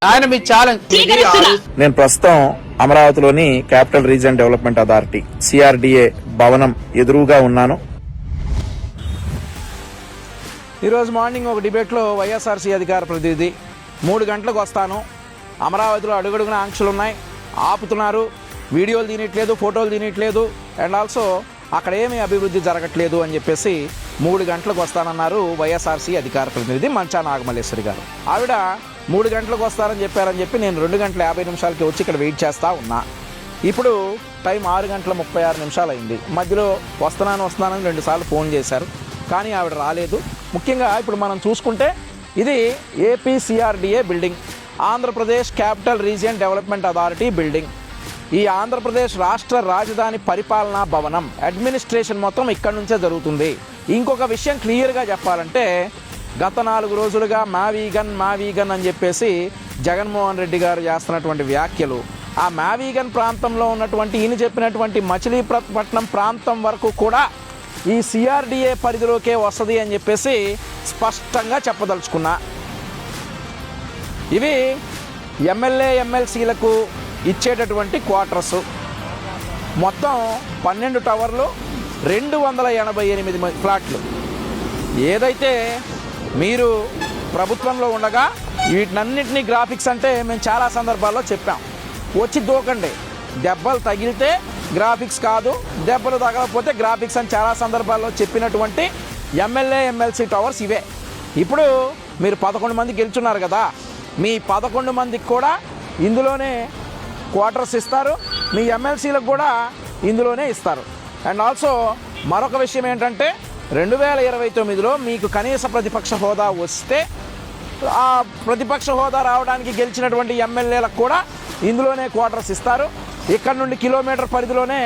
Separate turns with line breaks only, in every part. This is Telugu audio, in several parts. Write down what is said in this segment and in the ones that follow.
ఆయన మీ ఛాలెంజ్.
నేను ప్రస్తుతం అమరావతిలోని capital region development authority CRDA భవనం ఎదురుగా ఉన్నాను.
ఈరోజు మార్నింగ్ ఒక డిబేట్లో వైఎస్ఆర్సీ అధికార ప్రతినిధి 3 గంటలకు వస్తాను, అమరావతిలో అడుగడుగున ఆంక్షలు ఉన్నాయి, ఆపుతున్నారు, వీడియోలు తీయట్లేదు, ఫోటోలు తీయట్లేదు, అండ్ ఆల్సో అక్కడ ఏమీ అభివృద్ధి జరగట్లేదు అని చెప్పేసి 3 గంటలకు వస్తానన్నారు వైఎస్ఆర్సీ అధికార ప్రతినిధి మంచా నాగమల్లేశ్వరి గారు. ఆవిడ 3 గంటలకు వస్తారని చెప్పారని చెప్పి నేను 2 గంటల 50 నిమిషాలకి వచ్చి ఇక్కడ వెయిట్ చేస్తూ ఉన్నా. ఇప్పుడు టైం 6 గంటల 36 నిమిషాలు అయింది. మధ్యలో వస్తున్నానని 2 సార్లు ఫోన్ చేశారు, కానీ ఆవిడ రాలేదు. ముఖ్యంగా ఇప్పుడు మనం చూసుకుంటే ఇది APCRDA building, Andhra Pradesh capital region development authority building. ఈ ఆంధ్రప్రదేశ్ రాష్ట్ర రాజధాని పరిపాలనా భవనం అడ్మినిస్ట్రేషన్ మొత్తం ఇక్కడి నుంచే జరుగుతుంది. ఇంకొక విషయం క్లియర్గా చెప్పాలంటే, గత 4 రోజులుగా మావీగన్ అని చెప్పేసి జగన్మోహన్ రెడ్డి గారు చేస్తున్నటువంటి వ్యాఖ్యలు, ఆ మావీగన్ ప్రాంతంలో ఉన్నటువంటి ఈయన చెప్పినటువంటి మచిలీపట్నం ప్రాంతం వరకు కూడా ఈ సిఆర్డిఏ పరిధిలోకే వస్తుంది అని చెప్పేసి స్పష్టంగా చెప్పదలుచుకున్నా. ఇవి ఎమ్మెల్యే ఎమ్మెల్సీలకు ఇచ్చేటటువంటి క్వార్టర్స్. మొత్తం 12 టవర్లు, 288 ఫ్లాట్లు. ఏదైతే మీరు ప్రభుత్వంలో ఉండగా వీటినన్నింటినీ గ్రాఫిక్స్ అంటే మేము చాలా సందర్భాల్లో చెప్పాం, వచ్చి దూకండి, దెబ్బలు తగిలితే గ్రాఫిక్స్ కాదు, దెబ్బలు తగలకపోతే గ్రాఫిక్స్ అని చాలా సందర్భాల్లో చెప్పినటువంటి ఎమ్మెల్యే ఎమ్మెల్సీ టవర్స్ ఇవే. ఇప్పుడు మీరు 11 మంది గెలుచున్నారు కదా, మీ 11 మందికి కూడా ఇందులోనే క్వార్టర్స్ ఇస్తారు, మీ ఎమ్మెల్సీలకు కూడా ఇందులోనే ఇస్తారు. అండ్ ఆల్సో మరొక విషయం ఏంటంటే, 2029లో మీకు కనీస ప్రతిపక్ష హోదా వస్తే ఆ ప్రతిపక్ష హోదా రావడానికి గెలిచినటువంటి ఎమ్మెల్యేలకు కూడా ఇందులోనే క్వార్టర్స్ ఇస్తారు. ఇక్కడ నుండి కిలోమీటర్ పరిధిలోనే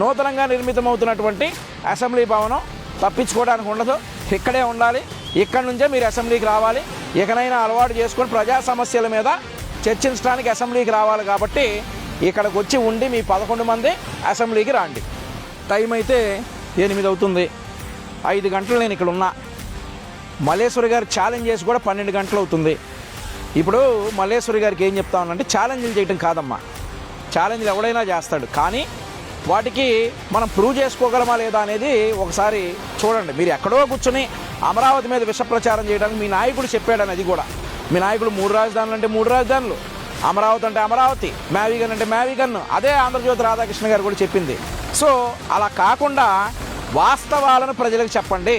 నూతనంగా నిర్మితమవుతున్నటువంటి అసెంబ్లీ భవనం, తప్పించుకోవడానికి ఉండదు, ఇక్కడే ఉండాలి, ఇక్కడ నుంచే మీరు అసెంబ్లీకి రావాలి. ఇకనైనా అలవాటు చేసుకొని ప్రజా సమస్యల మీద చర్చించడానికి అసెంబ్లీకి రావాలి. కాబట్టి ఇక్కడికి వచ్చి ఉండి మీ 11 మంది అసెంబ్లీకి రాండి. టైం అయితే 8 అవుతుంది, 5 గంటలు నేను ఇక్కడ ఉన్నా. మల్లేశ్వరి గారు ఛాలెంజ్ చేసి కూడా 12 గంటలు అవుతుంది. ఇప్పుడు మల్లేశ్వరి గారికి ఏం చెప్తా ఉన్నానంటే, ఛాలెంజ్లు చేయటం కాదమ్మా, ఛాలెంజ్లు ఎవడైనా చేస్తాడు, కానీ వాటికి మనం ప్రూవ్ చేసుకోగలమా లేదా అనేది ఒకసారి చూడండి. మీరు ఎక్కడో కూర్చొని అమరావతి మీద విష ప్రచారం చేయడానికి మీ నాయకుడు చెప్పాడని, అది కూడా మీ నాయకుడు 3 రాజధానులు అంటే 3 రాజధానులు, అమరావతి అంటే అమరావతి, మావీగన్ అంటే మావీగన్, అదే ఆంధ్రజ్యోతి రాధాకృష్ణ గారు కూడా చెప్పింది. సో అలా కాకుండా వాస్తవాలను ప్రజలకు చెప్పండి.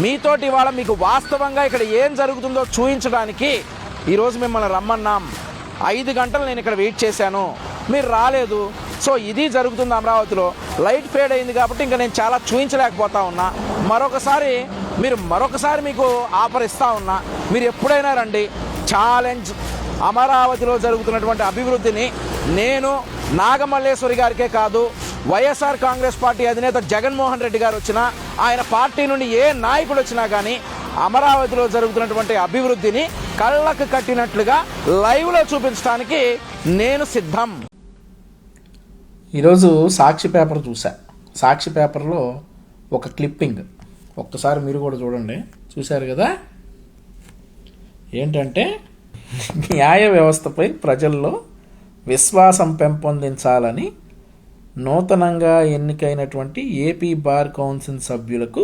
మీతోటి ఇవాళ మీకు వాస్తవంగా ఇక్కడ ఏం జరుగుతుందో చూపించడానికి ఈరోజు మిమ్మల్ని రమ్మన్నాం. 5 గంటలు నేను ఇక్కడ వెయిట్ చేశాను, మీరు రాలేదు. సో ఇది జరుగుతుంది అమరావతిలో. లైట్ ఫేడ్ అయింది కాబట్టి ఇంకా నేను చాలా చూపించలేకపోతా ఉన్నా. మరొకసారి మీకు ఆఫర్ ఇస్తా ఉన్నా, మీరు ఎప్పుడైనా రండి, ఛాలెంజ్. అమరావతిలో జరుగుతున్నటువంటి అభివృద్ధిని నేను నాగమల్లేశ్వరి గారికే కాదు, వైఎస్ఆర్ కాంగ్రెస్ పార్టీ అధినేత జగన్మోహన్ రెడ్డి గారు వచ్చినా, ఆయన పార్టీ నుండి ఏ నాయకుడు వచ్చినా కానీ అమరావతిలో జరుగుతున్నటువంటి అభివృద్ధిని కళ్ళకు కట్టినట్లుగా లైవ్లో చూపించడానికి నేను సిద్ధం.
ఈరోజు సాక్షి పేపర్ చూసా. సాక్షి పేపర్లో ఒక క్లిప్పింగ్ ఒక్కసారి మీరు కూడా చూడండి. చూశారు కదా, ఏంటంటే న్యాయ వ్యవస్థపై ప్రజల్లో విశ్వాసం పెంపొందించాలని నూతనంగా ఎన్నికైనటువంటి ఏపీ బార్ కౌన్సిల్ సభ్యులకు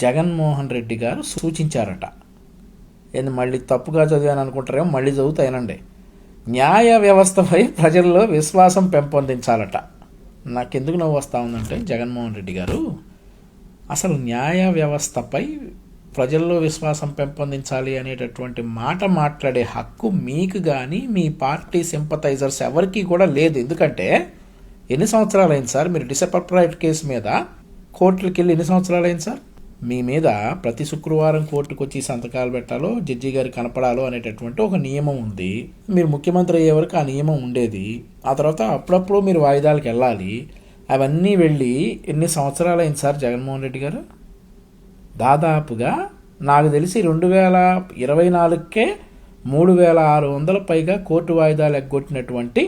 జగన్మోహన్ రెడ్డి గారు సూచించారట. ఏంది మళ్ళీ తప్పుగా చదివాను అనుకుంటారేమో, మళ్ళీ చదువుతాయనండి. న్యాయ వ్యవస్థపై ప్రజల్లో విశ్వాసం పెంపొందించాలట. నాకెందుకు నవ్వు వస్తూ ఉందంటే, జగన్మోహన్ రెడ్డి గారు అసలు న్యాయ వ్యవస్థపై ప్రజల్లో విశ్వాసం పెంపొందించాలి అనేటటువంటి మాట మాట్లాడే హక్కు మీకు కానీ మీ పార్టీ సింపథైజర్స్ ఎవరికీ కూడా లేదు. ఎందుకంటే ఎన్ని సంవత్సరాలు అయింది సార్ మీరు డిసెపరేట్ కేసు మీద కోర్టులకు వెళ్ళి? ఎన్ని సంవత్సరాలు అయింది సార్? మీ మీద ప్రతి శుక్రవారం కోర్టుకు వచ్చి సంతకాలు పెట్టాలో, జడ్జి గారు కనపడాలో అనేటటువంటి ఒక నియమం ఉంది. మీరు ముఖ్యమంత్రి అయ్యే వరకు ఆ నియమం ఉండేది. ఆ తర్వాత అప్పుడప్పుడు మీరు వాయిదాలకు వెళ్ళాలి. అవన్నీ వెళ్ళి ఎన్ని సంవత్సరాలు అయింది సార్ జగన్మోహన్ రెడ్డి గారు? దాదాపుగా నాకు తెలిసి 2024కే 3600 పైగా కోర్టు వాయిదాలు ఎగ్గొట్టినటువంటి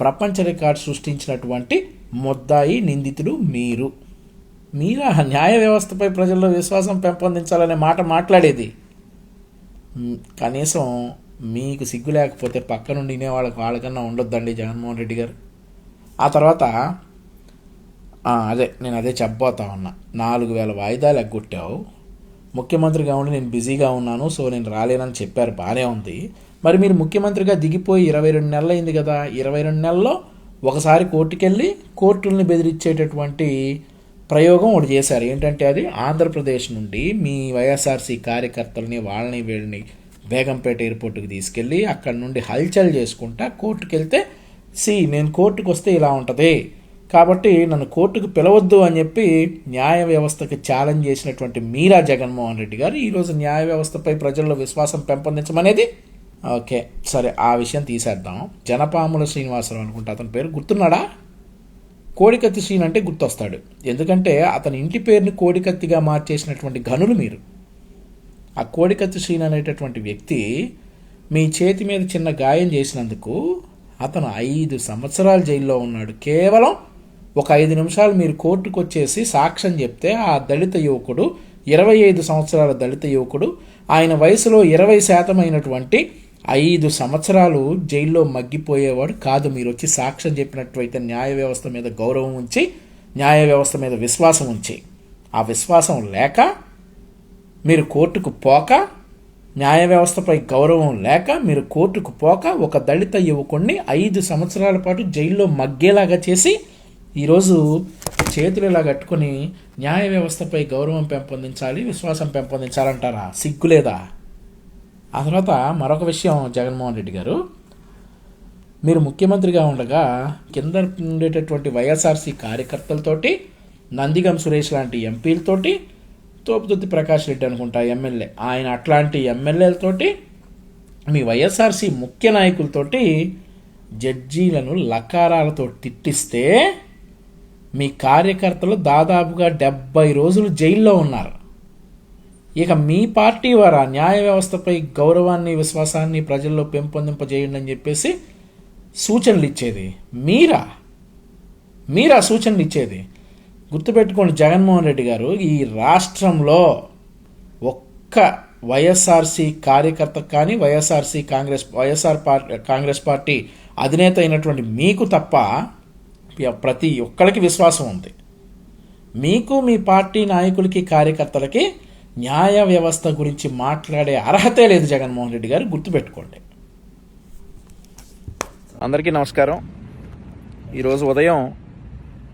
ప్రపంచ రికార్డు సృష్టించినటువంటి ముద్దాయి నిందితుడు మీరు. మీరా న్యాయ వ్యవస్థపై ప్రజల్లో విశ్వాసం పెంపొందించాలనే మాట మాట్లాడేది? కనీసం మీకు సిగ్గు లేకపోతే పక్క నుండి వాళ్ళకన్నా ఉండొద్దండి జగన్మోహన్ రెడ్డి గారు. ఆ తర్వాత నేను అదే చెప్పబోతా ఉన్నా. 4,000 వాయిదాలు ఎగ్గొట్టావు. ముఖ్యమంత్రిగా ఉండి నేను బిజీగా ఉన్నాను, సో నేను రాలేనని చెప్పారు, బాగానే ఉంది. మరి మీరు ముఖ్యమంత్రిగా దిగిపోయి 22 నెలలు అయింది కదా. 22 నెలల్లో ఒకసారి కోర్టుకెళ్ళి కోర్టుల్ని బెదిరించేటటువంటి ప్రయోగం ఒకటి చేశారు. ఏంటంటే అది ఆంధ్రప్రదేశ్ నుండి మీ వైఎస్ఆర్సీ కార్యకర్తలని వాళ్ళని వీళ్ళని బేగంపేట ఎయిర్పోర్ట్కి తీసుకెళ్ళి అక్కడ నుండి హల్చల్ చేసుకుంటా కోర్టుకు వెళ్తే నేను కోర్టుకు వస్తే ఇలా ఉంటుంది కాబట్టి నన్ను కోర్టుకు పిలవద్దు అని చెప్పి న్యాయ వ్యవస్థకి ఛాలెంజ్ చేసినటువంటి మీరా జగన్మోహన్ రెడ్డి గారు ఈరోజు న్యాయ వ్యవస్థపై ప్రజల్లో విశ్వాసం పెంపొందించమనేది. ఓకే సరే, ఆ విషయం తీసేద్దాం. జనపాముల శ్రీనివాసరావు అనుకుంటా అతని పేరు, గుర్తున్నాడా? కోడికత్తి శ్రీని అంటే గుర్తొస్తాడు, ఎందుకంటే అతని ఇంటి పేరుని కోడికత్తిగా మార్చేసినటువంటి ఘనులు మీరు. ఆ కోడికత్తి శ్రీని అనేటటువంటి వ్యక్తి మీ చేతి మీద చిన్న గాయం చేసినందుకు అతను 5 సంవత్సరాలు జైల్లో ఉన్నాడు. కేవలం ఒక 5 నిమిషాలు మీరు కోర్టుకు వచ్చేసి సాక్ష్యం చెప్తే ఆ దళిత యువకుడు, 25 సంవత్సరాల దళిత యువకుడు, ఆయన వయసులో 20% అయినటువంటి 5 సంవత్సరాలు జైల్లో మగ్గిపోయేవాడు కాదు. మీరు వచ్చి సాక్ష్యం చెప్పినట్లయితే న్యాయ వ్యవస్థ మీద గౌరవం ఉంచి, న్యాయ వ్యవస్థ మీద విశ్వాసం ఉంచి, ఆ విశ్వాసం లేక మీరు కోర్టుకు పోక, న్యాయ వ్యవస్థపై గౌరవం లేక మీరు కోర్టుకు పోక ఒక దళిత యువకుడిని 5 సంవత్సరాల పాటు జైల్లో మగ్గేలాగా చేసి ఈరోజు చేతులు ఇలా కట్టుకుని న్యాయ వ్యవస్థపై గౌరవం పెంపొందించాలి, విశ్వాసం పెంపొందించాలంటారా? సిగ్గులేదా? ఆ తర్వాత మరొక విషయం, జగన్మోహన్ రెడ్డి గారు, మీరు ముఖ్యమంత్రిగా ఉండగా కింద ఉండేటటువంటి వైఎస్ఆర్సీ కార్యకర్తలతోటి, నందిగం సురేష్ లాంటి ఎంపీలతోటి, తోపుదుర్తి ప్రకాష్ రెడ్డి అనుకుంటా ఎమ్మెల్యే, ఆయన అట్లాంటి ఎమ్మెల్యేలతోటి, మీ వైఎస్ఆర్సీ ముఖ్య నాయకులతోటి జడ్జీలను లకారాలతో తిట్టిస్తే మీ కార్యకర్తలు దాదాపుగా 70 రోజులు జైల్లో ఉన్నారు. ఇక మీ పార్టీ వారా న్యాయ వ్యవస్థపై గౌరవాన్ని, విశ్వాసాన్ని ప్రజల్లో పెంపొందింపజేయండి అని చెప్పేసి సూచనలు ఇచ్చేది మీరా సూచనలు ఇచ్చేది. గుర్తుపెట్టుకోండి జగన్మోహన్ రెడ్డి గారు, ఈ రాష్ట్రంలో ఒక్క వైఎస్ఆర్సీ కార్యకర్త కానీ కాంగ్రెస్ పార్టీ అధినేత అయినటువంటి మీకు తప్ప ప్రతి ఒక్కరికి విశ్వాసం ఉంది. మీకు, మీ పార్టీ నాయకులకి, కార్యకర్తలకి న్యాయ వ్యవస్థ గురించి మాట్లాడే అర్హతే లేదు జగన్మోహన్ రెడ్డి గారు, గుర్తుపెట్టుకోండి.
అందరికీ నమస్కారం. ఈరోజు ఉదయం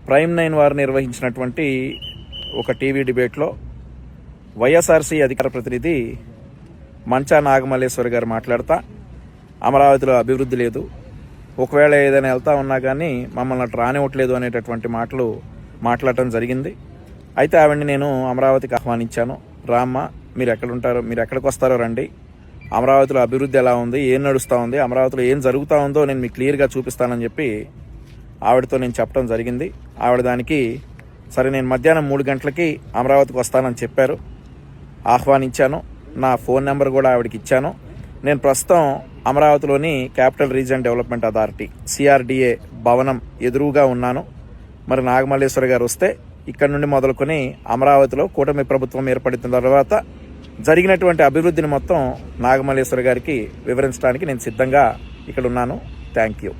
ప్రైమ్ 9 వారు నిర్వహించినటువంటి ఒక టీవీ డిబేట్లో వైఎస్ఆర్సీ అధికార ప్రతినిధి మంచా నాగమల్లేశ్వరి గారు మాట్లాడుతా అమరావతిలో అభివృద్ధి లేదు, ఒకవేళ ఏదైనా వెళ్తా ఉన్నా కానీ మమ్మల్ని అటు రానివ్వట్లేదు అనేటటువంటి మాటలు మాట్లాడటం జరిగింది. అయితే ఆవిడ్ని నేను అమరావతికి ఆహ్వానించాను. రామ్మ, మీరు ఎక్కడుంటారో, మీరు ఎక్కడికి వస్తారో రండి, అమరావతిలో అభివృద్ధి ఎలా ఉంది, ఏం నడుస్తూ ఉంది, అమరావతిలో ఏం జరుగుతూ ఉందో నేను మీకు క్లియర్గా చూపిస్తానని చెప్పి ఆవిడతో నేను చెప్పడం జరిగింది. ఆవిడ దానికి సరే నేను మధ్యాహ్నం 3 గంటలకి అమరావతికి వస్తానని చెప్పారు. ఆహ్వానించాను, నా ఫోన్ నెంబర్ కూడా ఆవిడకి ఇచ్చాను. నేను ప్రస్తుతం అమరావతిలోని capital region development authority CRDA భవనం ఎదురుగా ఉన్నాను. మరి నాగమల్లేశ్వరి గారు వస్తే ఇక్కడ నుండి మొదలుకొని అమరావతిలో కూటమి ప్రభుత్వం ఏర్పడిన తర్వాత జరిగినటువంటి అభివృద్ధిని మొత్తం నాగమల్లేశ్వరి గారికి వివరించడానికి నేను సిద్ధంగా ఇక్కడ ఉన్నాను. Thank you.